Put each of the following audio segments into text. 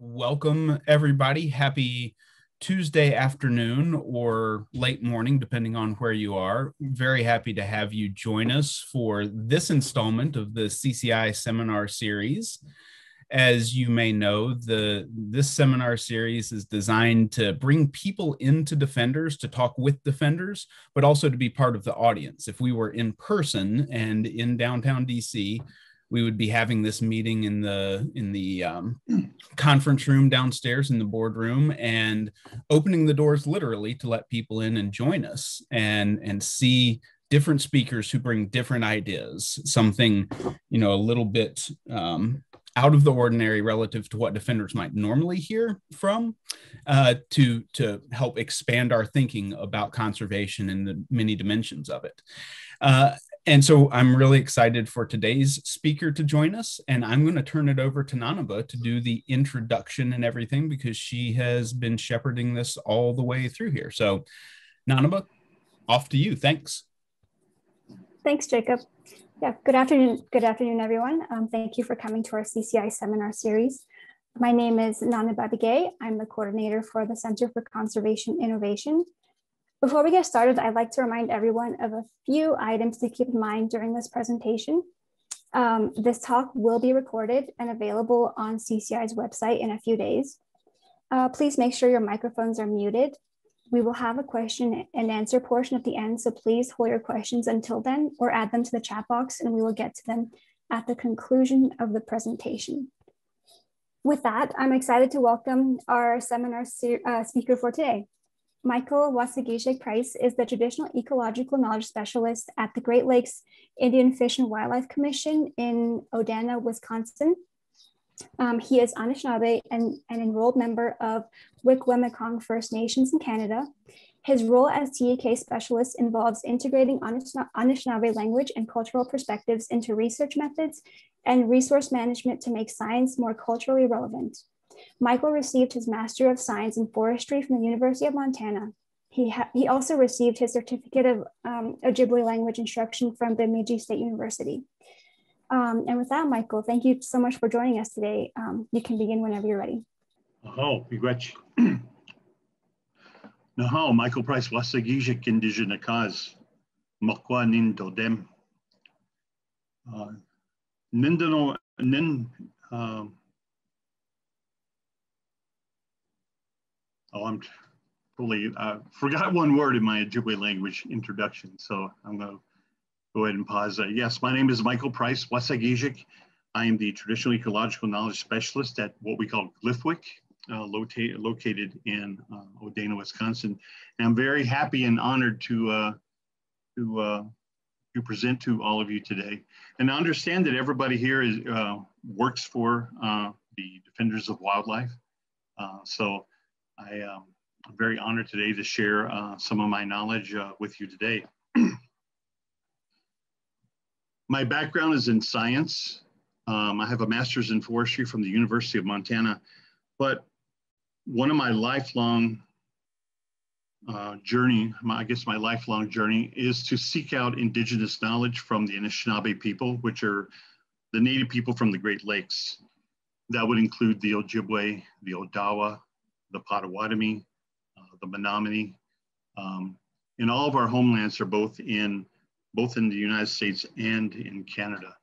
Welcome, everybody. Happy Tuesday afternoon or late morning, depending on where you are. Very happy to have you join us for this installment of the CCI seminar series. As you may know, this seminar series is designed to bring people into Defenders to talk with Defenders, but also to be part of the audience. If we were in person and in downtown DC, we would be having this meeting in the conference room downstairs in the boardroom and opening the doors literally to let people in and join us and see different speakers who bring different ideas, something, a little bit out of the ordinary relative to what Defenders might normally hear from, to help expand our thinking about conservation and the many dimensions of it. And so I'm really excited for today's speaker to join us, and I'm going to turn it over to Nanaba to do the introduction and everything because she has been shepherding this all the way through here. So Nanaba, off to you. Thanks. Thanks, Jacob. Yeah, good afternoon, everyone. Thank you for coming to our CCI seminar series. My name is Nanaba Begay. I'm the coordinator for the Center for Conservation Innovation. Before we get started, I'd like to remind everyone of a few items to keep in mind during this presentation. This talk will be recorded and available on CCI's website in a few days. Please make sure your microphones are muted. We will have a question and answer portion at the end, so please hold your questions until then or add them to the chat box and we will get to them at the conclusion of the presentation. With that, I'm excited to welcome our seminar speaker for today. Michael Wasagizic-Price is the Traditional Ecological Knowledge Specialist at the Great Lakes Indian Fish and Wildlife Commission in Odana, Wisconsin. He is Anishinaabe and an enrolled member of Wik-Wemikong First Nations in Canada. His role as TEK specialist involves integrating Anishinaabe language and cultural perspectives into research methods and resource management to make science more culturally relevant. Michael received his Master of Science in Forestry from the University of Montana. He also received his certificate of Ojibwe language instruction from Bemidji State University. And with that, Michael, thank you so much for joining us today. You can begin whenever you're ready. Oh, miigwech. Naho, Michael Price Wasagizic Indigenous Cause, Makwa Nin Dodem. Nindano Nin. I'm totally forgot one word in my Ojibwe language introduction, so I'm going to go ahead and pause. Yes, my name is Michael Price Wasagizic. I am the Traditional Ecological Knowledge Specialist at what we call GLIFWIC, located in Odana, Wisconsin. And I'm very happy and honored to present to all of you today. And I understand that everybody here works for the Defenders of Wildlife. So I'm very honored today to share some of my knowledge with you today. My background is in science. I have a master's in forestry from the University of Montana, but one of my lifelong journey, my lifelong journey is to seek out indigenous knowledge from the Anishinaabe people, which are the native people from the Great Lakes. That would include the Ojibwe, the Odawa, the Potawatomi, the Menominee, and all of our homelands are both in the United States and in Canada.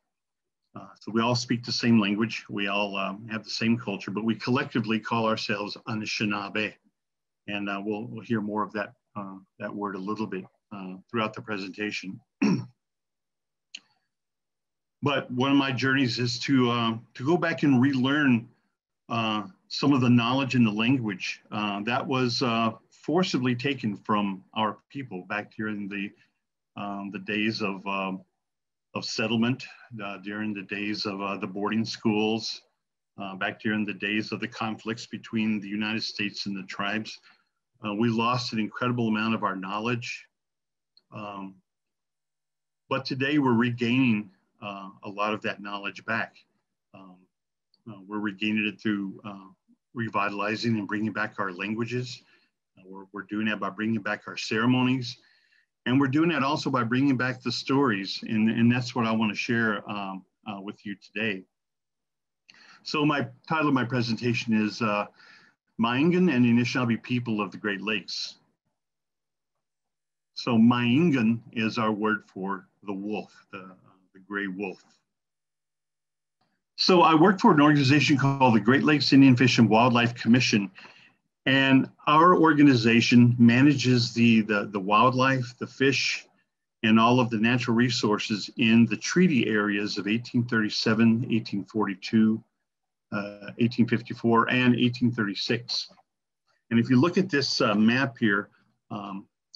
So we all speak the same language, we all have the same culture, but we collectively call ourselves Anishinaabe. And we'll hear more of that, that word a little bit throughout the presentation. But one of my journeys is to go back and relearn some of the knowledge and the language that was forcibly taken from our people back during the days of settlement, during the days of the boarding schools, back during the days of the conflicts between the United States and the tribes. We lost an incredible amount of our knowledge. But today we're regaining a lot of that knowledge back. We're regaining it through revitalizing and bringing back our languages. We're doing that by bringing back our ceremonies. And we're doing that also by bringing back the stories. And that's what I want to share with you today. So my title of my presentation is Maingan and the Anishinaabe People of the Great Lakes. So Maingan is our word for the wolf, the gray wolf. So I work for an organization called the Great Lakes Indian Fish and Wildlife Commission. And our organization manages the wildlife, the fish, and all of the natural resources in the treaty areas of 1837, 1842, 1854, and 1836. And if you look at this map here,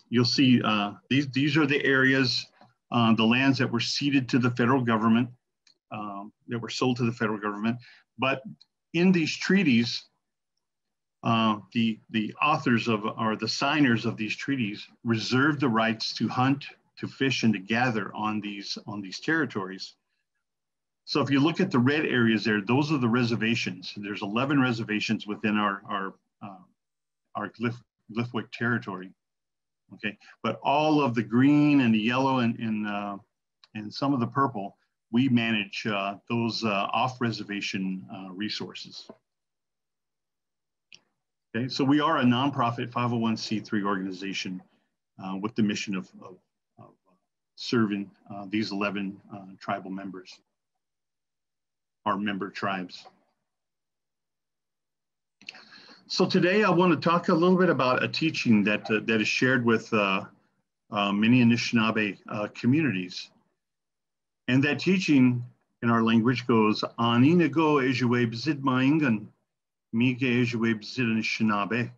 you'll see these are the areas, the lands that were ceded to the federal government, that were sold to the federal government. But in these treaties, the authors of, or the signers of these treaties, reserved the rights to hunt, to fish, and to gather on these territories. So if you look at the red areas there, those are the reservations. There's 11 reservations within our Glifook territory. Okay, but all of the green and the yellow and some of the purple, we manage those off-reservation resources. Okay, so we are a nonprofit 501c3 organization with the mission of serving these 11 tribal members, our member tribes. So today I want to talk a little bit about a teaching that is shared with many Anishinaabe communities. And that teaching in our language goes, Aninago ejue bzid maingan, mige ejue bzid Anishinaabe.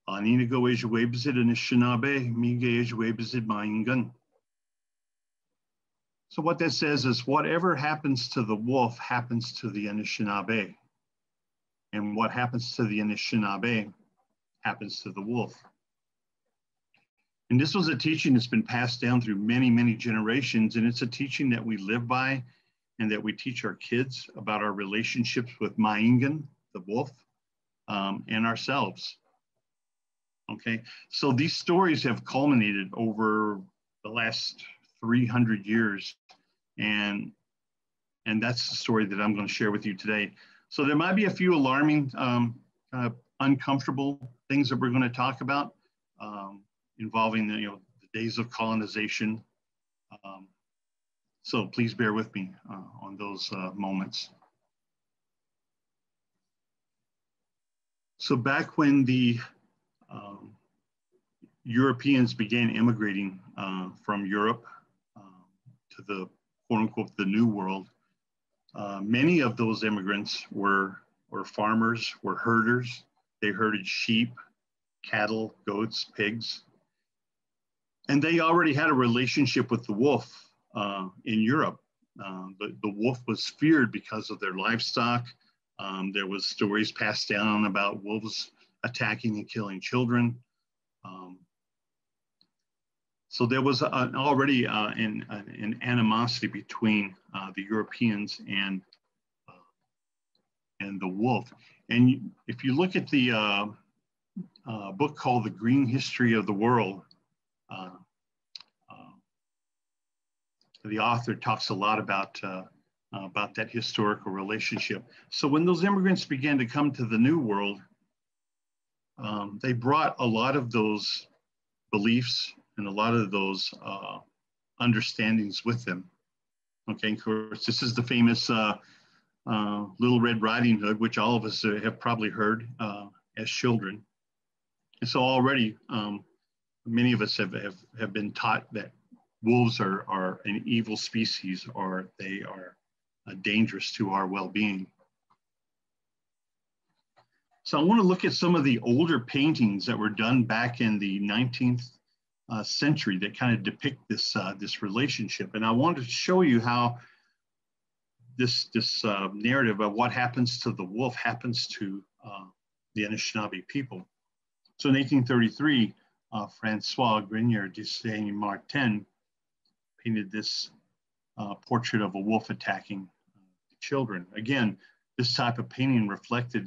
Aninago ejue bzid Anishinaabe, mige ejue bzid maingan. So what that says is whatever happens to the wolf happens to the Anishinaabe. And what happens to the Anishinaabe happens to the wolf. And this was a teaching that's been passed down through many, many generations. And it's a teaching that we live by and that we teach our kids about our relationships with Maingan, the wolf, and ourselves. Okay, so these stories have culminated over the last 300 years. And that's the story that I'm going to share with you today. So there might be a few alarming, uncomfortable things that we're going to talk about involving the days of colonization. So please bear with me on those moments. So back when the Europeans began immigrating from Europe to the quote unquote the New World, many of those immigrants were farmers, were herders. They herded sheep, cattle, goats, pigs. And they already had a relationship with the wolf in Europe. The wolf was feared because of their livestock. There was stories passed down about wolves attacking and killing children. So there was already an animosity between the Europeans and the wolf. And if you look at the book called The Green History of the World, the author talks a lot about that historical relationship. So when those immigrants began to come to the New World, they brought a lot of those beliefs and a lot of those understandings with them. Okay, of course, this is the famous Little Red Riding Hood, which all of us have probably heard as children. And so already, many of us have been taught that wolves are an evil species, or they are dangerous to our well-being. So I want to look at some of the older paintings that were done back in the 19th century that kind of depict this relationship. And I wanted to show you how this narrative of what happens to the wolf happens to the Anishinaabe people. So in 1833, Francois Grenier de Saint-Martin painted this portrait of a wolf attacking children. Again, this type of painting reflected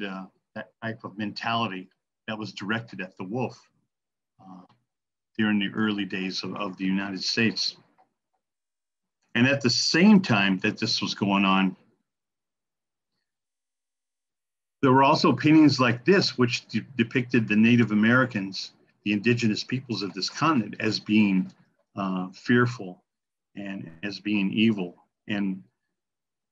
that type of mentality that was directed at the wolf during the early days of the United States. And at the same time that this was going on, There were also paintings like this, which depicted the Native Americans, the indigenous peoples of this continent, as being fearful and as being evil. And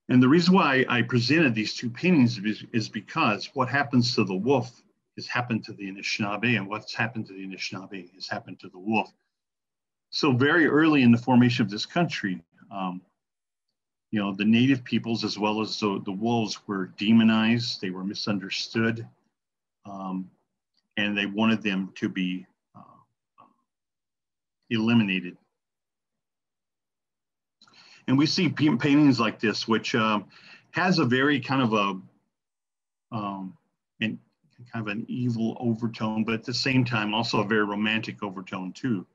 the reason why I presented these two paintings is because what happens to the wolf has happened to the Anishinaabe, and what's happened to the Anishinaabe has happened to the wolf. So very early in the formation of this country, you know, the native peoples as well as the wolves were demonized, they were misunderstood, and they wanted them to be eliminated. And we see paintings like this, which has a very kind of an evil overtone, but at the same time also a very romantic overtone too.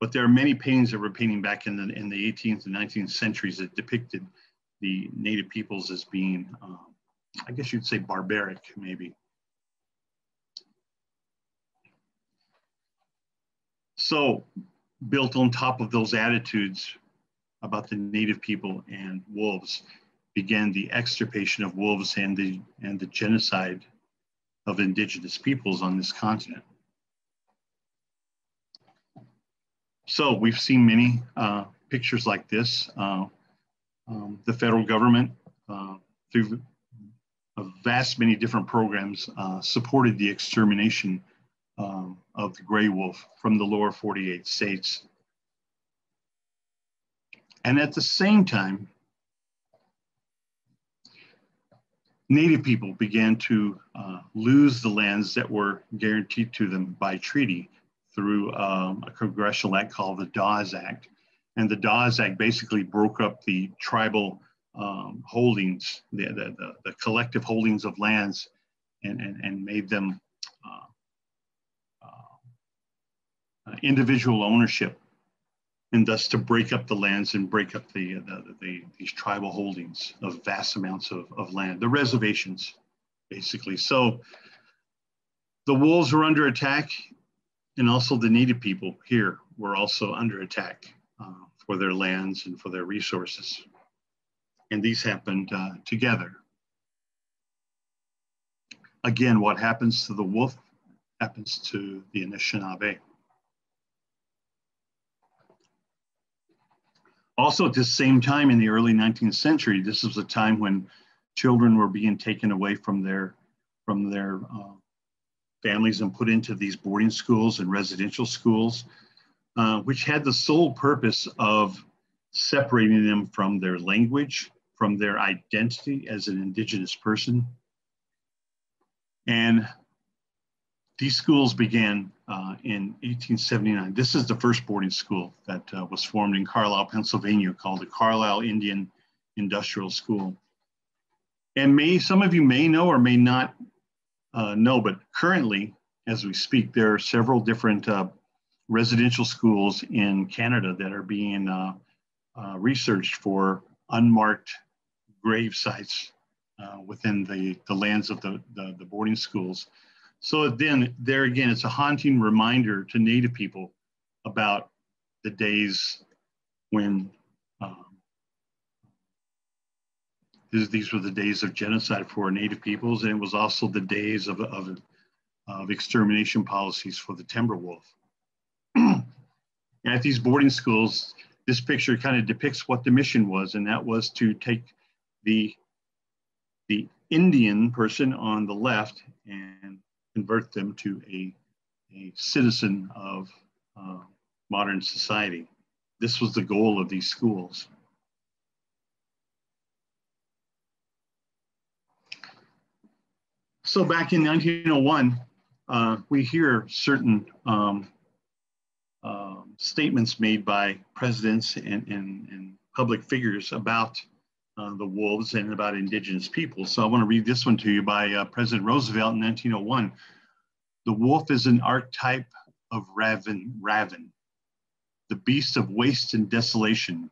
But there are many paintings that were painting back in the 18th and 19th centuries that depicted the native peoples as being, I guess you'd say, barbaric, maybe. So, built on top of those attitudes about the native people and wolves, began the extirpation of wolves and the genocide of indigenous peoples on this continent. So we've seen many pictures like this. The federal government, through a vast many different programs, supported the extermination of the gray wolf from the lower 48 states. And at the same time, Native people began to lose the lands that were guaranteed to them by treaty through a congressional act called the Dawes Act. And the Dawes Act basically broke up the tribal holdings, the collective holdings of lands, and made them individual ownership, and thus to break up the lands and break up these tribal holdings of vast amounts of land, the reservations, basically. So the wolves were under attack, and also the native people here were also under attack for their lands and for their resources. And these happened together. Again, what happens to the wolf happens to the Anishinaabe. Also, at the same time in the early 19th century, this was a time when children were being taken away from their families and put into these boarding schools and residential schools, which had the sole purpose of separating them from their language, from their identity as an indigenous person. And these schools began in 1879. This is the first boarding school that was formed in Carlisle, Pennsylvania, called the Carlisle Indian Industrial School. And some of you may know or may not know, but currently, as we speak, there are several different residential schools in Canada that are being researched for unmarked grave sites within the lands of the boarding schools. So then there again, it's a haunting reminder to Native people about the days when these were the days of genocide for Native peoples, and it was also the days of extermination policies for the timber wolf. At these boarding schools, this picture kind of depicts what the mission was, and that was to take the Indian person on the left and convert them to a citizen of modern society. This was the goal of these schools. So back in 1901, we hear certain statements made by presidents and public figures about the wolves and about indigenous people. So I want to read this one to you by President Roosevelt in 1901. The wolf is an archetype of Raven, the beast of waste and desolation.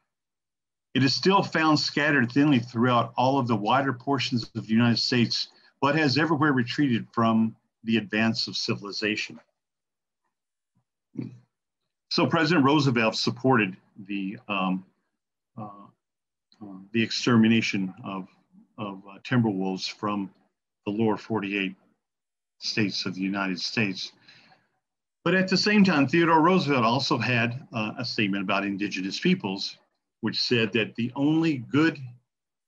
It is still found scattered thinly throughout all of the wider portions of the United States, but has everywhere retreated from the advance of civilization. So President Roosevelt supported the extermination of timber wolves from the lower 48 states of the United States. But at the same time, Theodore Roosevelt also had a statement about indigenous peoples, which said that the only good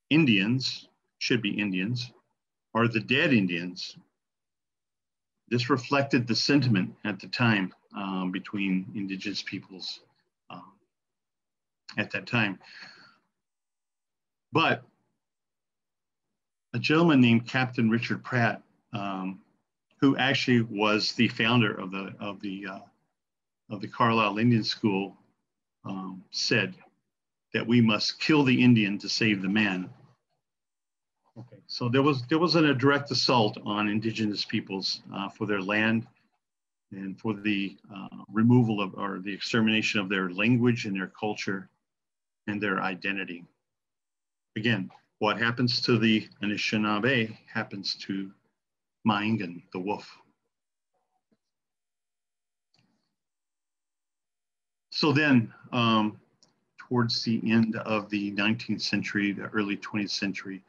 Indians, should be Indians, are the dead Indians. This reflected the sentiment at the time between indigenous peoples at that time. But a gentleman named Captain Richard Pratt, who actually was the founder of the Carlisle Indian School, said that we must kill the Indian to save the man. Okay, so there was a direct assault on indigenous peoples for their land and for the removal of or the extermination of their language and their culture and their identity. Again, what happens to the Anishinaabe happens to Maingan, the wolf. So then, towards the end of the 19th century, the early 20th century,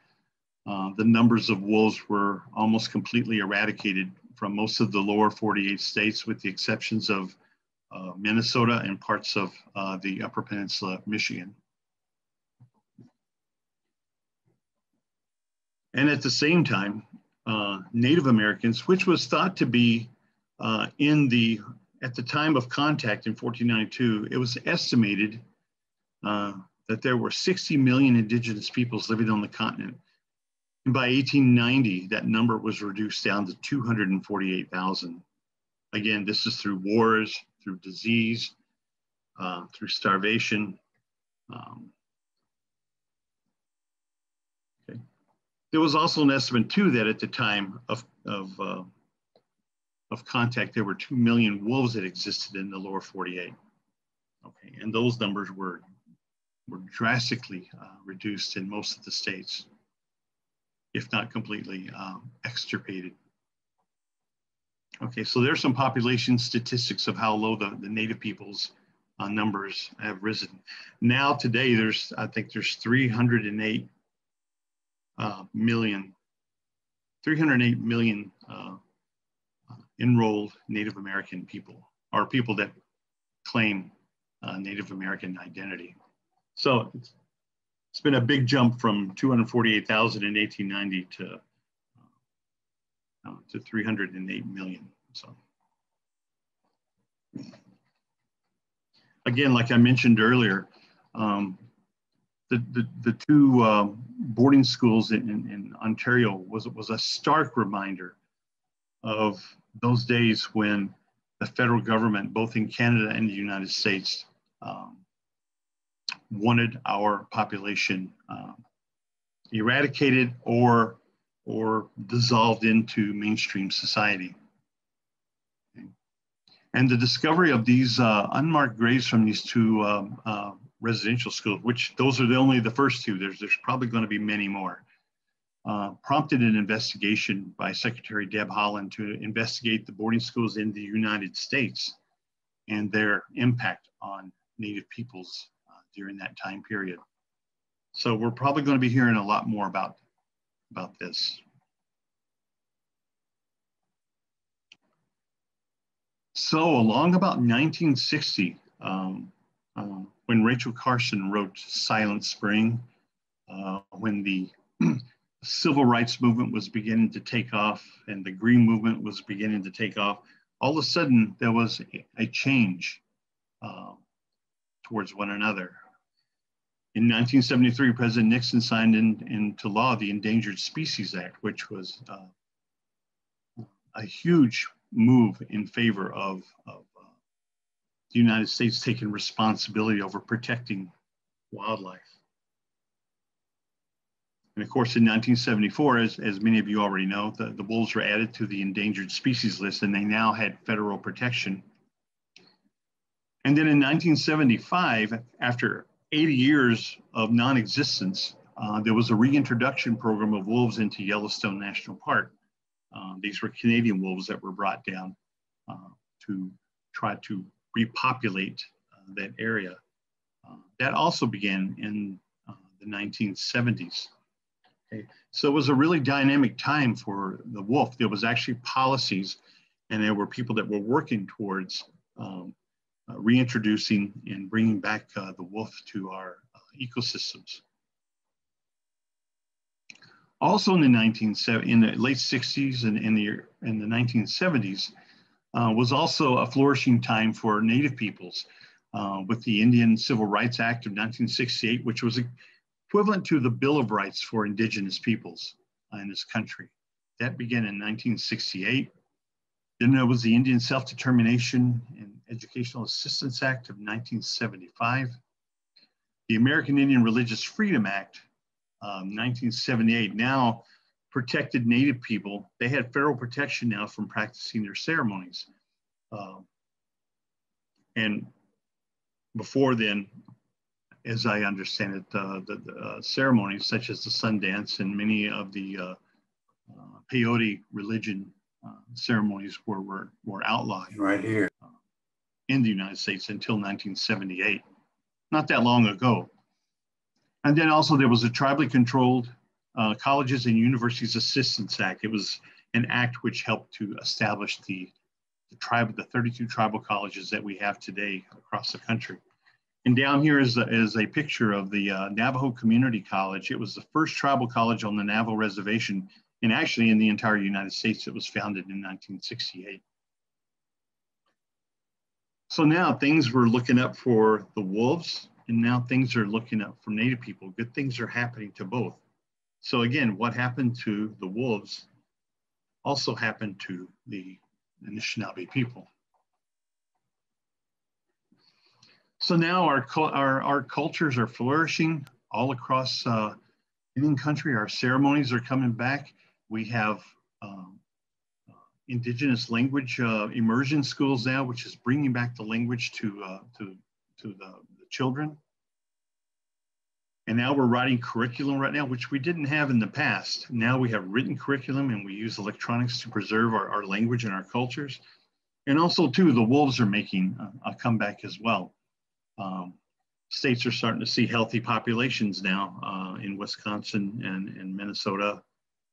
the numbers of wolves were almost completely eradicated from most of the lower 48 states, with the exceptions of Minnesota and parts of the Upper Peninsula of Michigan. And at the same time, Native Americans, which was thought to be at the time of contact in 1492, it was estimated that there were 60 million indigenous peoples living on the continent. And by 1890, that number was reduced down to 248,000. Again, this is through wars, through disease, through starvation. Okay. There was also an estimate too that at the time of contact, there were 2 million wolves that existed in the lower 48. Okay, and those numbers were drastically reduced in most of the states, if not completely extirpated. Okay, so there's some population statistics of how low the Native peoples numbers have risen. Now today, I think there's 308 million enrolled Native American people, or people that claim Native American identity. So it's been a big jump from 248,000 in 1890 to 308 million. So again, like I mentioned earlier, the two boarding schools in Ontario was a stark reminder of those days when the federal government, both in Canada and the United States, wanted our population eradicated or dissolved into mainstream society. Okay. And the discovery of these unmarked graves from these two residential schools, which those are only the first two, there's probably going to be many more, prompted an investigation by Secretary Deb Haaland to investigate the boarding schools in the United States and their impact on Native peoples during that time period. So we're probably going to be hearing a lot more about this. So along about 1960, when Rachel Carson wrote Silent Spring, when the civil rights movement was beginning to take off and the Green movement was beginning to take off, all of a sudden there was a change towards one another. In 1973, President Nixon signed into law the Endangered Species Act, which was a huge move in favor of the United States taking responsibility over protecting wildlife. And of course, in 1974, as many of you already know, the wolves were added to the endangered species list, and they now had federal protection. And then in 1975, after 80 years of non-existence, there was a reintroduction program of wolves into Yellowstone National Park. These were Canadian wolves that were brought down to try to repopulate that area. That also began in the 1970s. Okay. So it was a really dynamic time for the wolf. There was actually policies, and there were people that were working towards reintroducing and bringing back the wolf to our ecosystems. Also in the late 60s and in the 1970s was also a flourishing time for Native peoples with the Indian Civil Rights Act of 1968, which was equivalent to the Bill of Rights for Indigenous peoples in this country. That began in 1968. Then there was the Indian Self-Determination and Educational Assistance Act of 1975. The American Indian Religious Freedom Act, 1978, now protected Native people. They had federal protection now from practicing their ceremonies. And before then, as I understand it, the ceremonies such as the Sundance and many of the peyote religion ceremonies were outlawed right here in the United States until 1978, not that long ago. And then also there was a tribally controlled Colleges and Universities Assistance Act. It was an act which helped to establish the 32 tribal colleges that we have today across the country. And down here is a picture of the Navajo Community College. It was the first tribal college on the Navajo Reservation, and actually in the entire United States. It was founded in 1968. So now things were looking up for the wolves, and now things are looking up for Native people. Good things are happening to both. So again, what happened to the wolves also happened to the Anishinaabe people. So now our cultures are flourishing all across Indian country. Our ceremonies are coming back. We have indigenous language immersion schools now, which is bringing back the language to the children. And now we're writing curriculum right now, which we didn't have in the past. Now we have written curriculum, and we use electronics to preserve our language and our cultures. And also too, the wolves are making a comeback as well. States are starting to see healthy populations now in Wisconsin and Minnesota,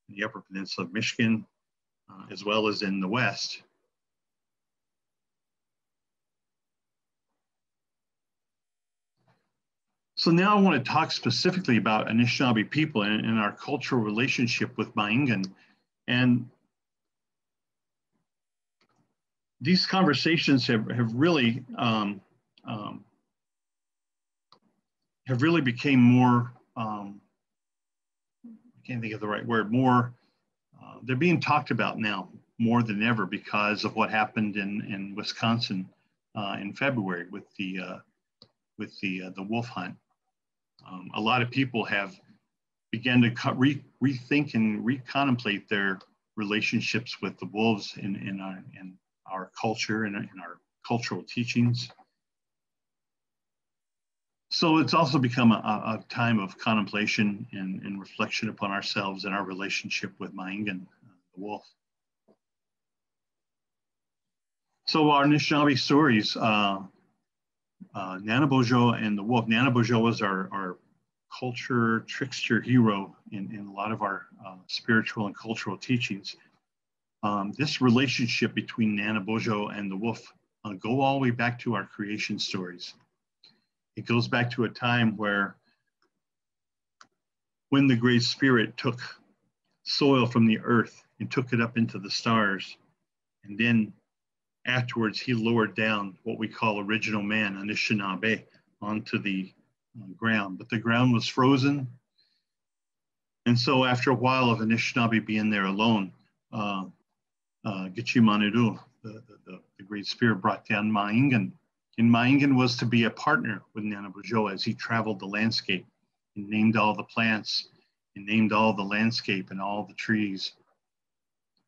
the Upper Peninsula of Michigan, as well as in the West. So now I want to talk specifically about Anishinaabe people and our cultural relationship with Maingan. And these conversations have really became more, I can't think of the right word, more, they're being talked about now more than ever because of what happened in Wisconsin in February with the wolf hunt. A lot of people have begun to rethink and recontemplate their relationships with the wolves in our culture and in our cultural teachings. So it's also become a time of contemplation and reflection upon ourselves and our relationship with Maingan, the wolf. So our Anishinaabe stories, Nanabojo and the wolf. Nanabojo was our culture trickster hero in a lot of our spiritual and cultural teachings. This relationship between Nanabojo and the wolf go all the way back to our creation stories. It goes back to a time where when the Great Spirit took soil from the earth and took it up into the stars, and then afterwards he lowered down what we call original man, Anishinaabe, onto the ground. But the ground was frozen. And so after a while of Anishinaabe being there alone, Gitchimanidu, the Great Spirit, brought down Maingan. And Maingan was to be a partner with Nanabojo as he traveled the landscape and named all the plants and named all the landscape and all the trees.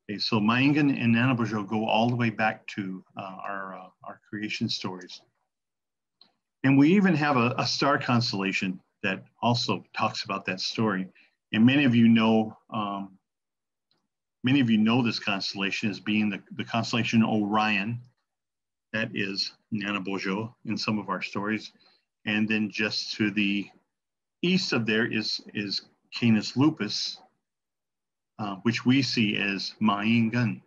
Okay, so Maingan and Nanabojo go all the way back to our creation stories. And we even have a star constellation that also talks about that story. And many of you know this constellation as being the constellation Orion. That is Nanabojo in some of our stories. And then just to the east of there is Canis lupus, which we see as Ma'ingan,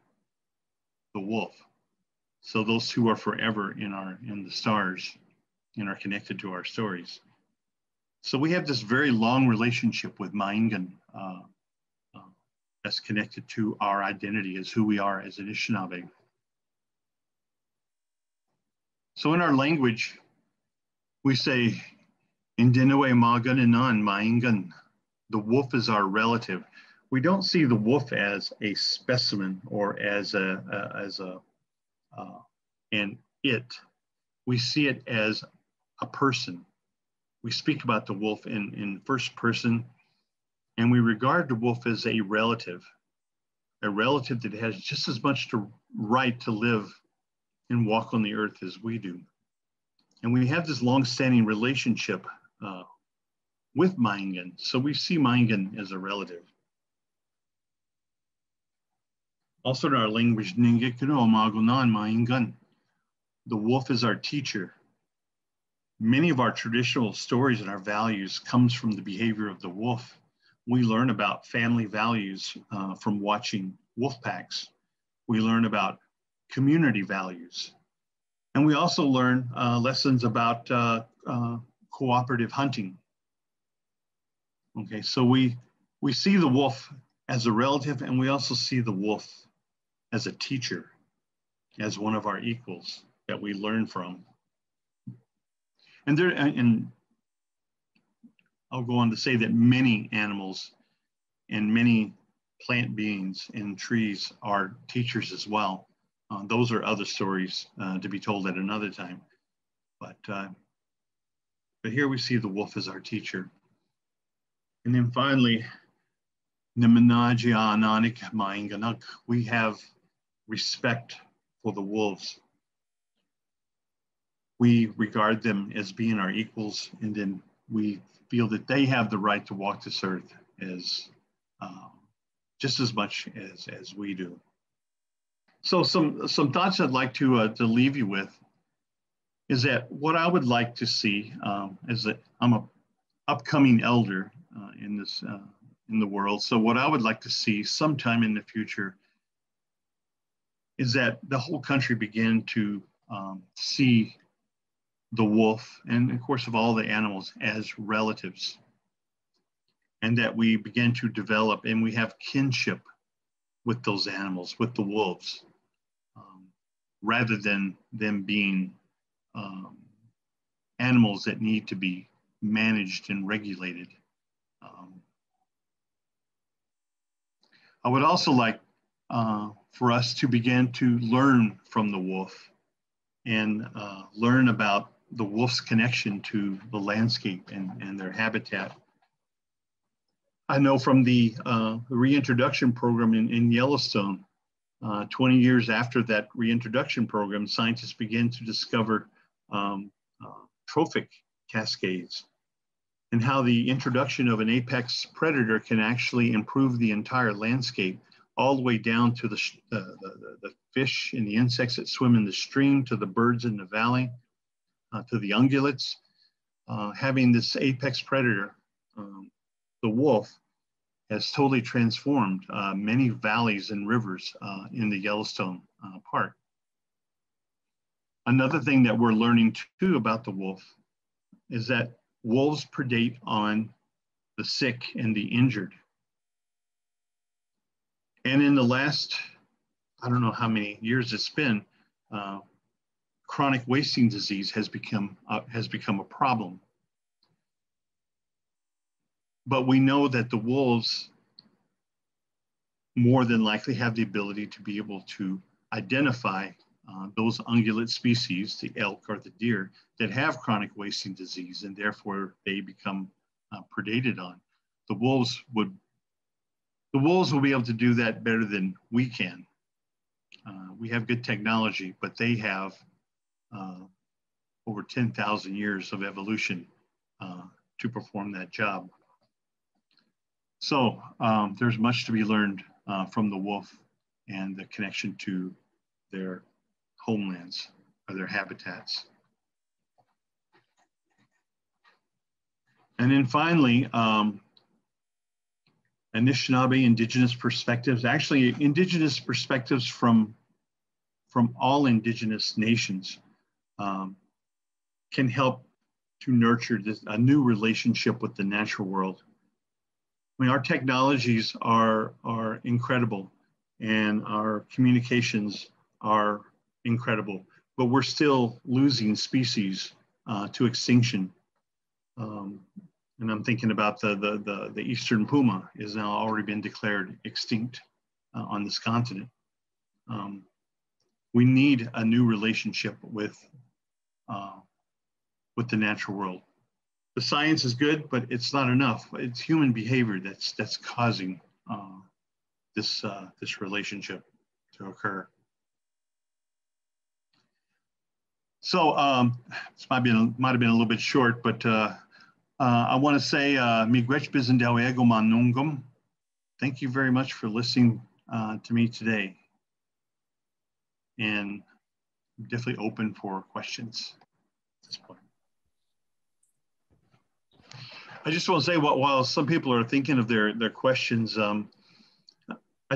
the wolf. So those two are forever in the stars and are connected to our stories. So we have this very long relationship with Ma'ingan that's connected to our identity as who we are as Anishinaabe. So in our language, we say, Indinaway Magananan Ma'ingan. The wolf is our relative. We don't see the wolf as a specimen or as an it. We see it as a person. We speak about the wolf in first person, and we regard the wolf as a relative that has just as much right to live and walk on the earth as we do. And we have this long-standing relationship with Ma'ingan. So we see Ma'ingan as a relative. Also in our language, Ningekiro Magunan Ma'ingan. The wolf is our teacher. Many of our traditional stories and our values comes from the behavior of the wolf. We learn about family values from watching wolf packs. We learn about community values. And we also learn lessons about cooperative hunting. Okay, so we see the wolf as a relative, and we also see the wolf as a teacher, as one of our equals that we learn from. And I'll go on to say that many animals and many plant beings and trees are teachers as well. Those are other stories to be told at another time. But here we see the wolf as our teacher. And then finally, we have respect for the wolves. We regard them as being our equals, and then we feel that they have the right to walk this earth as just as much as we do. So some thoughts I'd like to leave you with is that what I would like to see is that I'm an upcoming elder in the world. So what I would like to see sometime in the future is that the whole country begin to see the wolf, and of course of all the animals, as relatives, and that we begin to develop and we have kinship with those animals, with the wolves, rather than them being animals that need to be managed and regulated. I would also like for us to begin to learn from the wolf and learn about the wolf's connection to the landscape and their habitat. I know from the reintroduction program in Yellowstone, 20 years after that reintroduction program, scientists began to discover trophic cascades and how the introduction of an apex predator can actually improve the entire landscape, all the way down to the fish and the insects that swim in the stream, to the birds in the valley, to the ungulates. Having this apex predator, the wolf, has totally transformed many valleys and rivers in the Yellowstone Park. Another thing that we're learning too about the wolf is that wolves predate on the sick and the injured. And in the last, I don't know how many years it's been, chronic wasting disease has become a problem. But we know that the wolves more than likely have the ability to be able to identify those ungulate species, the elk or the deer, that have chronic wasting disease, and therefore they become predated on. The wolves will be able to do that better than we can. We have good technology, but they have over 10,000 years of evolution to perform that job. So there's much to be learned from the wolf and the connection to their homelands or their habitats. And then finally, Anishinaabe indigenous perspectives, actually indigenous perspectives from all indigenous nations, can help to nurture a new relationship with the natural world. I mean, our technologies are incredible and our communications are incredible, but we're still losing species to extinction. And I'm thinking about the eastern puma is now already been declared extinct on this continent. We need a new relationship with the natural world. The science is good, but it's not enough. It's human behavior that's causing this relationship to occur. So this might have been a little bit short, but I want to say miigwech bizendawiego manungum. Thank you very much for listening to me today, and I'm definitely open for questions at this point. I just want to say, while some people are thinking of their questions, I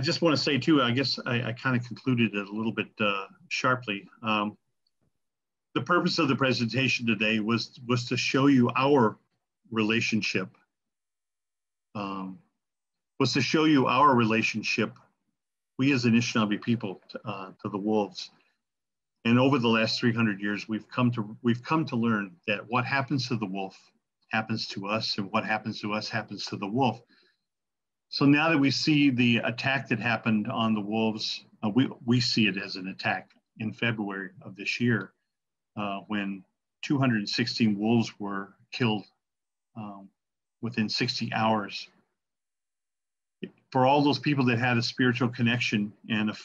just want to say too, I guess I kind of concluded it a little bit sharply. The purpose of the presentation today was to show you our relationship, we as Anishinaabe people to the wolves. And over the last 300 years, we've come to learn that what happens to the wolf happens to us, and what happens to us happens to the wolf. So now that we see the attack that happened on the wolves, we see it as an attack in February of this year, when 216 wolves were killed within 60 hours. For all those people that had a spiritual connection and a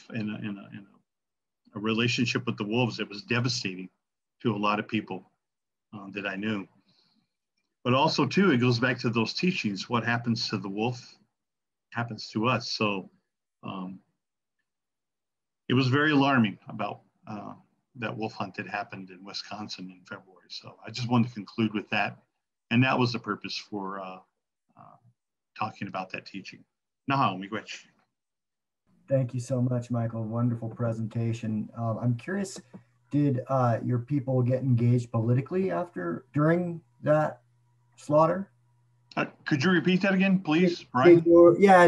relationship with the wolves, it was devastating to a lot of people that I knew. But also too, it goes back to those teachings. What happens to the wolf happens to us. So it was very alarming about that wolf hunt that happened in Wisconsin in February. So I just wanted to conclude with that. And that was the purpose for talking about that teaching. Naha, miigwech. Thank you so much, Michael. Wonderful presentation. I'm curious, did your people get engaged politically during that slaughter? Could you repeat that again, please, Brian?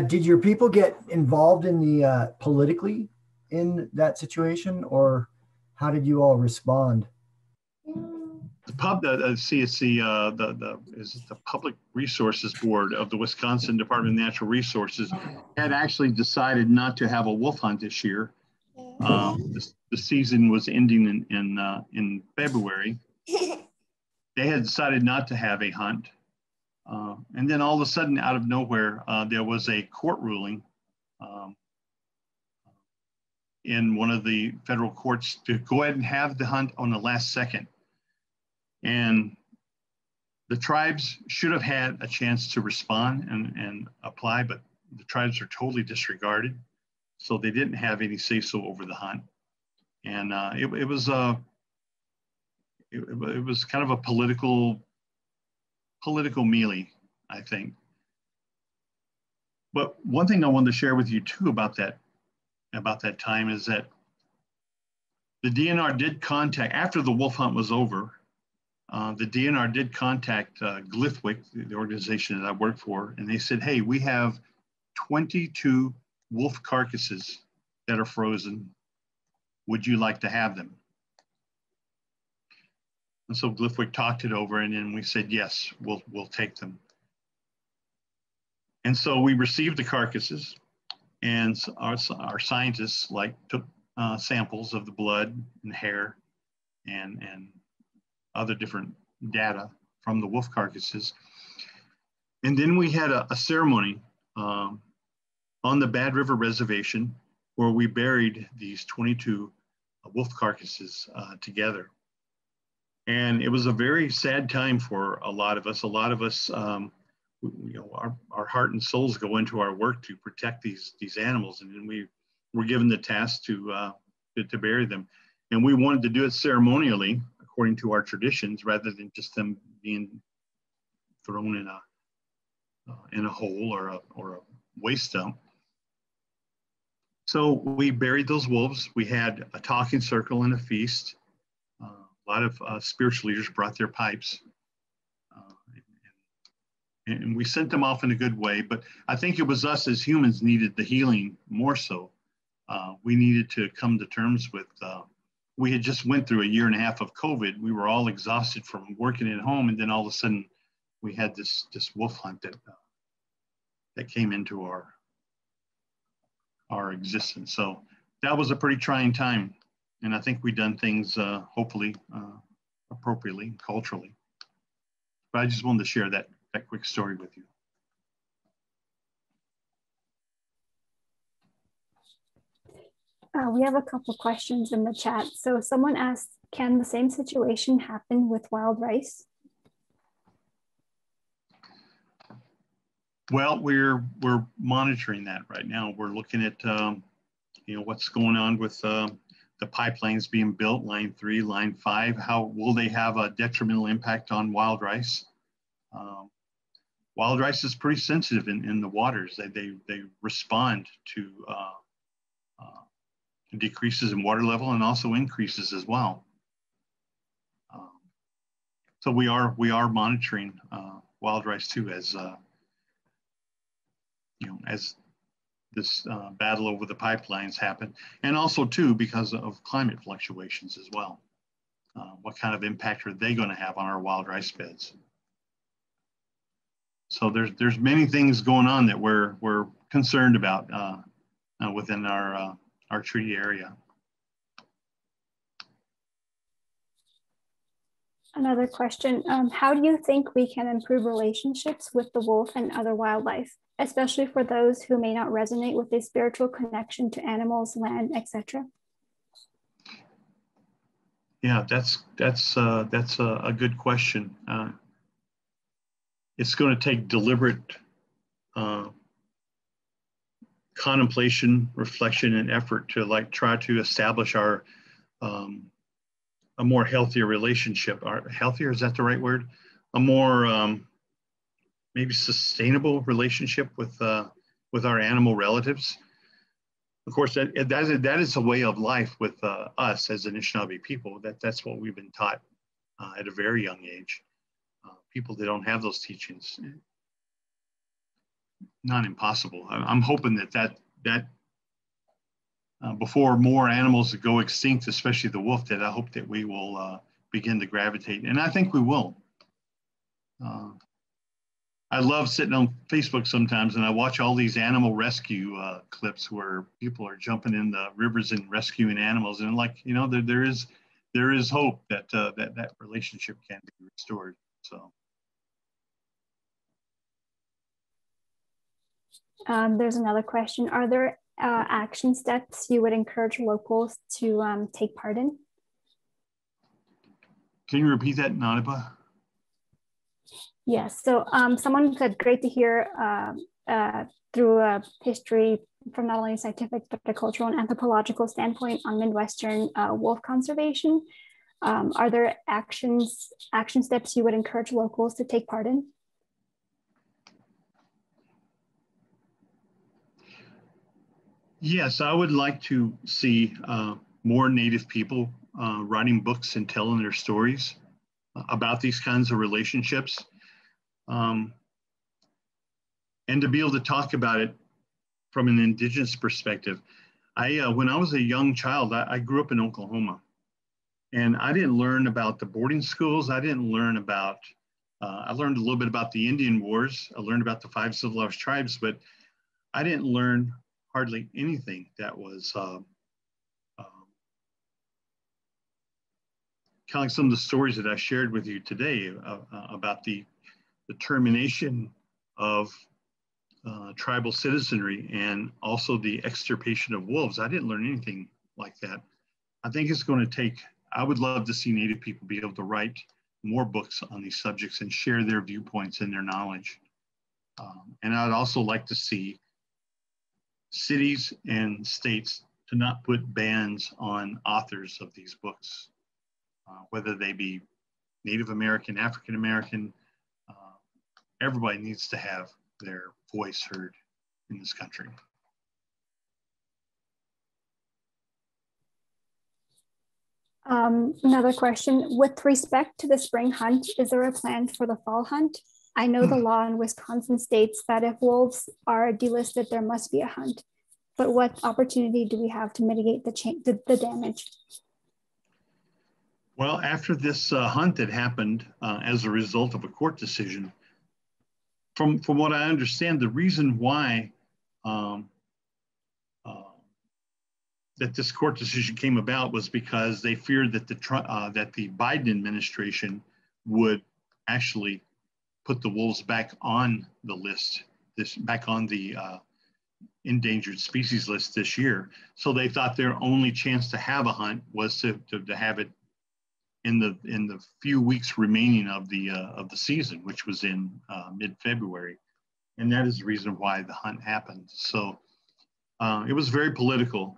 Did your people get involved in the politically in that situation, or how did you all respond? The Public Resources Board of the Wisconsin Department of Natural Resources had actually decided not to have a wolf hunt this year. The season was ending in February. They had decided not to have a hunt. And then all of a sudden, out of nowhere, there was a court ruling in one of the federal courts to go ahead and have the hunt on the last second. And the tribes should have had a chance to respond and apply, but the tribes are totally disregarded. So they didn't have any say-so over the hunt. And it was kind of a political melee, I think. But one thing I wanted to share with you too about that time is that the DNR did contact, after the wolf hunt was over, the DNR did contact Glithwick, the organization that I work for, and they said, hey, we have 22 wolf carcasses that are frozen. Would you like to have them? And so Glithwick talked it over, and then we said, yes, we'll take them. And so we received the carcasses, and our scientists took samples of the blood and hair and other different data from the wolf carcasses. And then we had a ceremony on the Bad River Reservation where we buried these 22 wolf carcasses together. And it was a very sad time for a lot of us. Our heart and souls go into our work to protect these animals, and then we were given the task to bury them. And we wanted to do it ceremonially, according to our traditions, rather than just them being thrown in a hole or waste dump. So we buried those wolves. We had a talking circle and a feast. A lot of spiritual leaders brought their pipes. And we sent them off in a good way, but I think it was us as humans needed the healing more so. We needed to come to terms with, we had just went through a year and a half of COVID. We were all exhausted from working at home, and then all of a sudden we had this wolf hunt that came into our existence. So that was a pretty trying time. And I think we've done things hopefully appropriately, culturally. But I just wanted to share that quick story with you. We have a couple questions in the chat. So someone asked, can the same situation happen with wild rice? Well, we're monitoring that right now. We're looking at what's going on with the pipelines being built, line 3, line 5. How will they have a detrimental impact on wild rice? Wild rice is pretty sensitive in the waters. They respond to decreases in water level and also increases as well. So we are monitoring wild rice too, as as this battle over the pipelines happen, and also too because of climate fluctuations as well. What kind of impact are they going to have on our wild rice beds? So there's many things going on that we're concerned about within our treaty area. Another question, how do you think we can improve relationships with the wolf and other wildlife, especially for those who may not resonate with a spiritual connection to animals, land, etc.? Yeah, that's a good question. It's going to take deliberate contemplation, reflection, and effort to try to establish our a more healthier relationship. Healthier, is that the right word? A more maybe sustainable relationship with our animal relatives. Of course, that is a way of life with us as Anishinaabe people. That's what we've been taught at a very young age. People that don't have those teachings, not impossible. I'm hoping that before more animals go extinct, especially the wolf, that I hope that we will begin to gravitate, and I think we will. I love sitting on Facebook sometimes, and I watch all these animal rescue clips where people are jumping in the rivers and rescuing animals, and there is hope that that relationship can be restored. So. There's another question. Are there action steps you would encourage locals to take part in? Can you repeat that, Naniba? Yes. So someone said, great to hear through a history from not only a scientific, but a cultural and anthropological standpoint on Midwestern wolf conservation. Are there action steps you would encourage locals to take part in? Yes, I would like to see more Native people writing books and telling their stories about these kinds of relationships, and to be able to talk about it from an Indigenous perspective. When I was a young child, I grew up in Oklahoma, and I didn't learn about the boarding schools. I didn't learn about, I learned a little bit about the Indian Wars. I learned about the 5 civilized tribes, but I didn't learn hardly anything that was kind of like some of the stories that I shared with you today about the termination of tribal citizenry and also the extirpation of wolves. I didn't learn anything like that. I think it's going to take, I would love to see Native people be able to write more books on these subjects and share their viewpoints and their knowledge. And I'd also like to see cities and states to not put bans on authors of these books, whether they be Native American, African American. Everybody needs to have their voice heard in this country. Another question, with respect to the spring hunt, is there a plan for the fall hunt? I know the law in Wisconsin states that if wolves are delisted, there must be a hunt, but what opportunity do we have to mitigate the damage? Well, after this hunt that happened as a result of a court decision, from what I understand, the reason why that this court decision came about was because they feared that the Biden administration would actually put the wolves back on the list, back on the endangered species list this year. So they thought their only chance to have a hunt was to have it in the few weeks remaining of the season, which was in mid-February, and that is the reason why the hunt happened. So it was very political.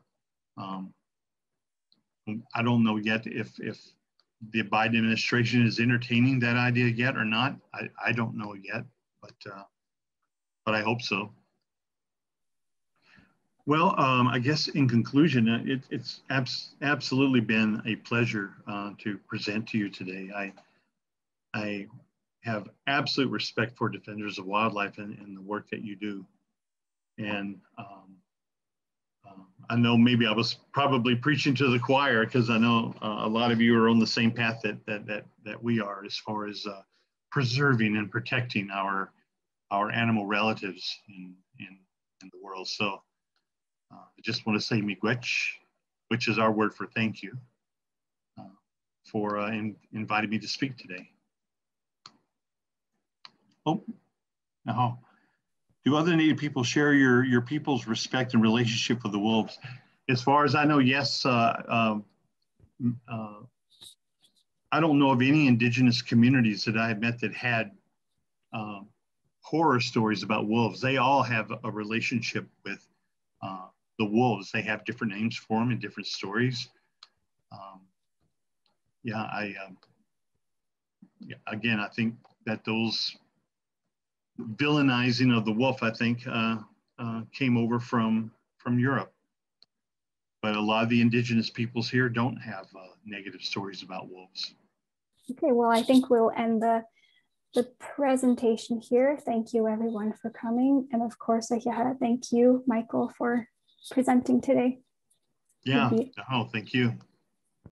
I don't know yet if the Biden administration is entertaining that idea yet or not. I don't know yet, but I hope so. Well, I guess in conclusion, it's absolutely been a pleasure to present to you today. I have absolute respect for Defenders of Wildlife and the work that you do. And I know maybe I was probably preaching to the choir, because I know a lot of you are on the same path that we are, as far as preserving and protecting our animal relatives in the world. So I just want to say miigwech, which is our word for thank you, for inviting me to speak today. Oh, now, do other Native people share your people's respect and relationship with the wolves? As far as I know, yes. I don't know of any indigenous communities that I have met that had horror stories about wolves. They all have a relationship with the wolves. They have different names for them and different stories. Again, I think that those villainizing of the wolf, I think, came over from Europe. But a lot of the indigenous peoples here don't have negative stories about wolves. Okay, well, I think we'll end the presentation here. Thank you everyone for coming. And of course, thank you, Michael, for presenting today. Yeah, thank you.